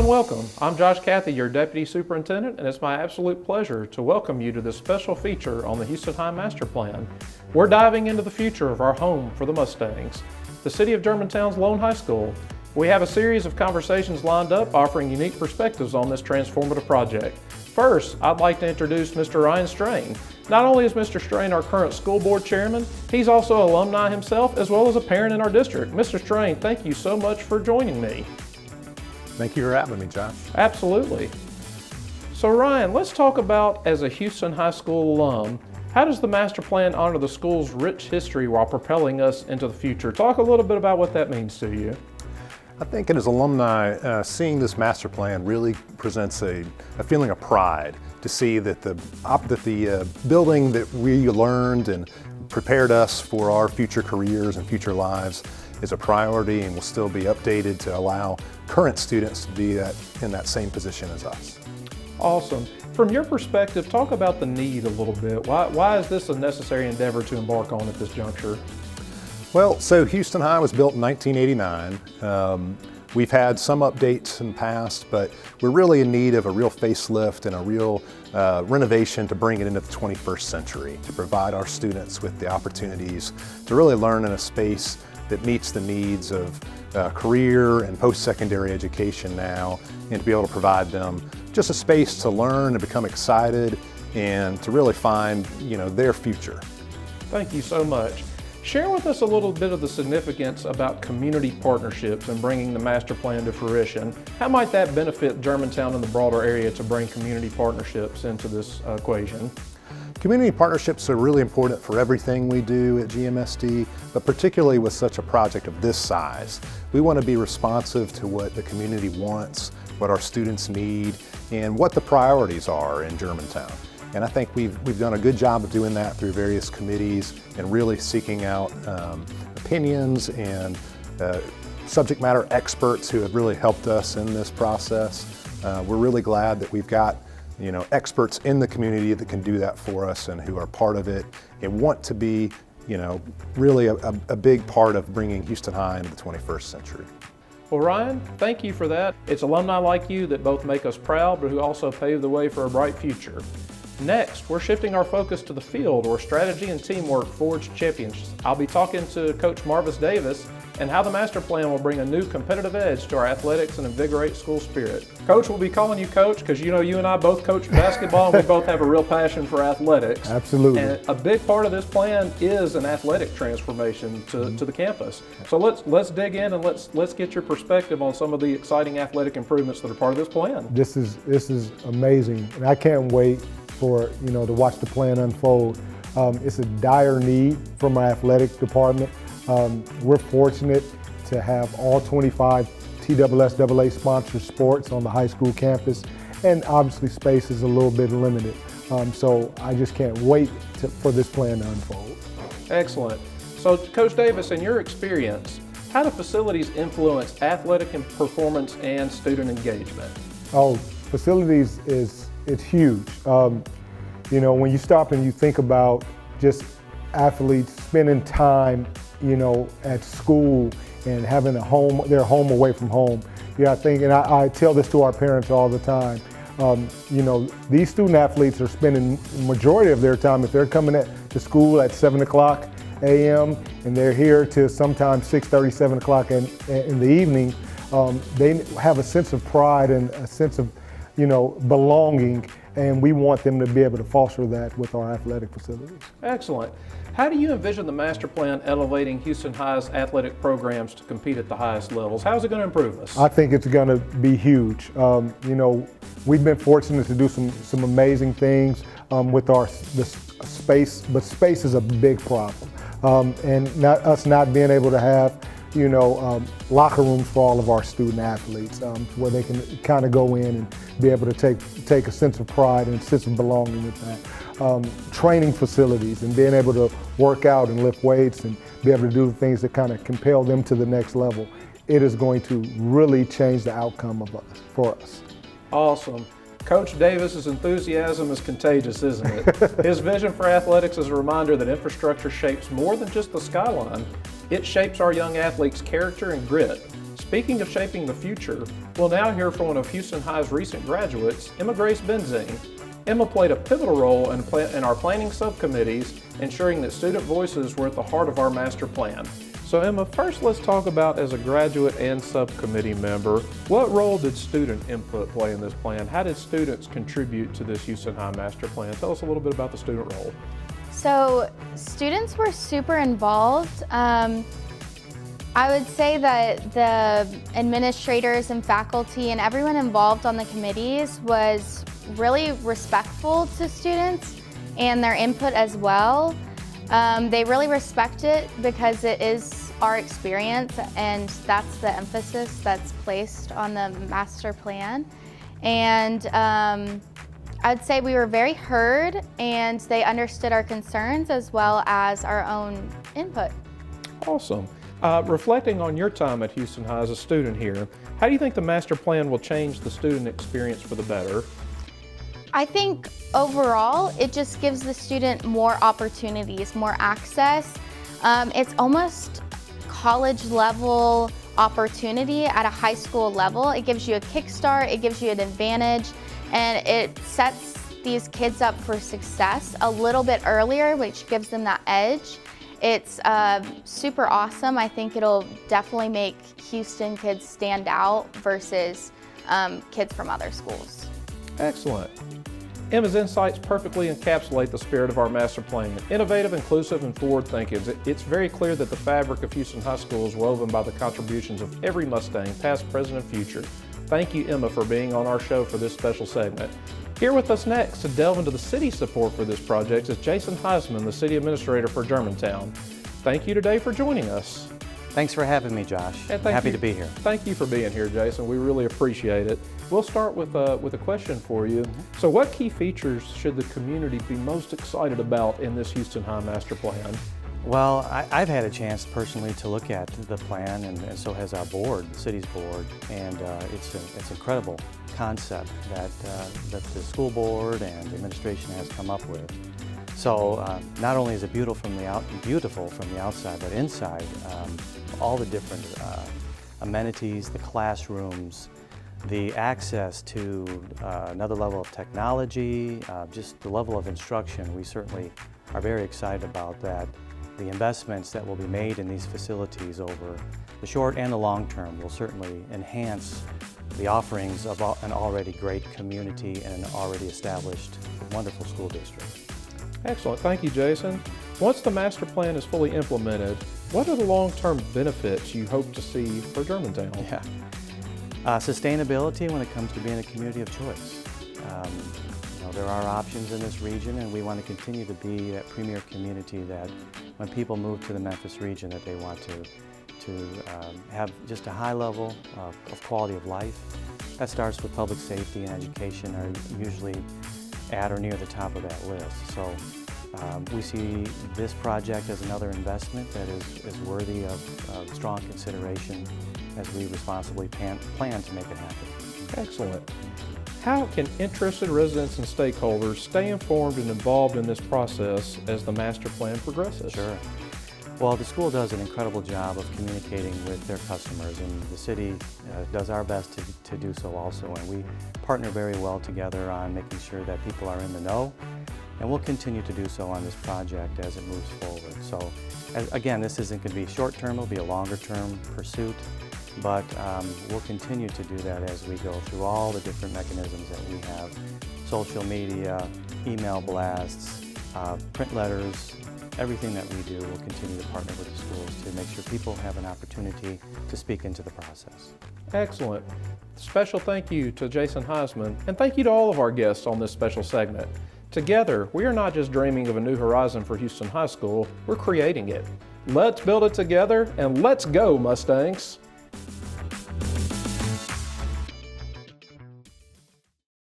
and welcome. I'm Josh Cathey, your Deputy Superintendent, and it's my absolute pleasure to welcome you to this special feature on the Houston High Master Plan. We're diving into the future of our home for the Mustangs, the City of Germantown's lone high school. We have a series of conversations lined up offering unique perspectives on this transformative project. First, I'd like to introduce Mr. Ryan Strain. Not only is Mr. Strain our current school board chairman, he's also an alumni himself as well as a parent in our district. Mr. Strain, thank you so much for joining me. Thank you for having me, Josh. Absolutely. So Ryan, let's talk about, as a Houston High School alum, how does the master plan honor the school's rich history while propelling us into the future? Talk a little bit about what that means to you. I think as alumni, seeing this master plan really presents a feeling of pride to see that the building that we learned and prepared us for our future careers and future lives is a priority and will still be updated to allow current students to be in that same position as us. Awesome. From your perspective, talk about the need a little bit. Why is this a necessary endeavor to embark on at this juncture? Well, so Houston High was built in 1989. We've had some updates in the past, but we're really in need of a real facelift and a real renovation to bring it into the 21st century, to provide our students with the opportunities to really learn in a space that meets the needs of career and post-secondary education now, and to be able to provide them just a space to learn and become excited and to really find, their future. Thank you so much. Share with us a little bit of the significance about community partnerships and bringing the master plan to fruition. How might that benefit Germantown and the broader area to bring community partnerships into this equation? Community partnerships are really important for everything we do at GMSD, but particularly with such a project of this size. We want to be responsive to what the community wants, what our students need, and what the priorities are in Germantown. And I think we've done a good job of doing that through various committees and really seeking out opinions and subject matter experts who have really helped us in this process. We're really glad that we've got experts in the community that can do that for us and who are part of it and want to be, really a big part of bringing Houston High into the 21st century. Well, Ryan, thank you for that. It's alumni like you that both make us proud, but who also pave the way for a bright future. Next, we're shifting our focus to the field where strategy and teamwork forge champions. I'll be talking to Coach Marvis Davis and how the master plan will bring a new competitive edge to our athletics and invigorate school spirit. Coach, we'll be calling you Coach because you and I both coach basketball and we both have a real passion for athletics. Absolutely. And a big part of this plan is an athletic transformation to the campus. So let's dig in and let's get your perspective on some of the exciting athletic improvements that are part of this plan. This is amazing, and I can't wait for to watch the plan unfold. It's a dire need from our athletic department. We're fortunate to have all 25 TSSAA sponsored sports on the high school campus, and obviously space is a little bit limited. So I just can't wait for this plan to unfold. Excellent. So Coach Davis, in your experience, how do facilities influence athletic performance and student engagement? Oh, facilities it's huge. When you stop and you think about just athletes spending time, at school and having their home away from home. I think, and I tell this to our parents all the time, these student athletes are spending the majority of their time, if they're coming to school at 7 o'clock a.m. and they're here to sometimes 6:30, 7 o'clock in the evening, they have a sense of pride and a sense of belonging, and we want them to be able to foster that with our athletic facilities. Excellent. How do you envision the master plan elevating Houston High's athletic programs to compete at the highest levels? How is it going to improve us? I think it's going to be huge. We've been fortunate to do some amazing things with the space, but space is a big problem. And us not being able to have locker rooms for all of our student athletes, where they can kind of go in and be able to take a sense of pride and a sense of belonging with that. Training facilities and being able to work out and lift weights and be able to do things that kind of compel them to the next level. It is going to really change the outcome for us. Awesome. Coach Davis's enthusiasm is contagious, isn't it? His vision for athletics is a reminder that infrastructure shapes more than just the skyline. It shapes our young athletes' character and grit. Speaking of shaping the future, we'll now hear from one of Houston High's recent graduates, Emma Grace Benzing. Emma played a pivotal role in our planning subcommittees, ensuring that student voices were at the heart of our master plan. So Emma, first let's talk about, as a graduate and subcommittee member, what role did student input play in this plan? How did students contribute to this Houston High master plan? Tell us a little bit about the student role. So students were super involved. I would say that the administrators and faculty and everyone involved on the committees was really respectful to students and their input as well. They really respect it because it is our experience, and that's the emphasis that's placed on the master plan. And I'd say we were very heard, and they understood our concerns as well as our own input. Awesome. Reflecting on your time at Houston High as a student here, how do you think the master plan will change the student experience for the better? I think overall, it just gives the student more opportunities, more access. It's almost college level opportunity at a high school level. It gives you a kickstart, it gives you an advantage, and it sets these kids up for success a little bit earlier, which gives them that edge. It's super awesome. I think it'll definitely make Houston kids stand out versus kids from other schools. Excellent. Emma's insights perfectly encapsulate the spirit of our master plan. Innovative, inclusive, and forward-thinking. It's very clear that the fabric of Houston High School is woven by the contributions of every Mustang, past, present, and future. Thank you, Emma, for being on our show for this special segment. Here with us next to delve into the city's support for this project is Jason Heisman, the City Administrator for Germantown. Thank you today for joining us. Thanks for having me, Josh. I'm happy to be here. Thank you for being here, Jason. We really appreciate it. We'll start with a question for you. So what key features should the community be most excited about in this Houston High Master Plan? Well, I've had a chance personally to look at the plan, and so has our board, the city's board, and it's an incredible concept that the school board and the administration has come up with. So not only is it beautiful from the outside, but inside, all the different amenities, the classrooms, the access to another level of technology, just the level of instruction. We certainly are very excited about that. The investments that will be made in these facilities over the short and the long term will certainly enhance the offerings of an already great community and an already established wonderful school district. Excellent. Thank you, Jason. Once the master plan is fully implemented, what are the long-term benefits you hope to see for Germantown? Yeah. Sustainability when it comes to being a community of choice. There are options in this region, and we want to continue to be that premier community that when people move to the Memphis region, that they want to have just a high level of quality of life. That starts with public safety and education are usually at or near the top of that list. So we see this project as another investment that is worthy of strong consideration as we responsibly plan to make it happen. Excellent. How can interested residents and stakeholders stay informed and involved in this process as the master plan progresses? Sure. Well, the school does an incredible job of communicating with their customers, and the city does our best to do so also, and we partner very well together on making sure that people are in the know, and we'll continue to do so on this project as it moves forward. So, again, this isn't going to be short-term, it'll be a longer-term pursuit, but we'll continue to do that as we go through all the different mechanisms that we have: social media, email blasts, print letters. Everything that we do, we'll continue to partner with the schools to make sure people have an opportunity to speak into the process. Excellent. Special thank you to Jason Heisman, and thank you to all of our guests on this special segment. Together, we are not just dreaming of a new horizon for Houston High School, we're creating it. Let's build it together, and let's go, Mustangs!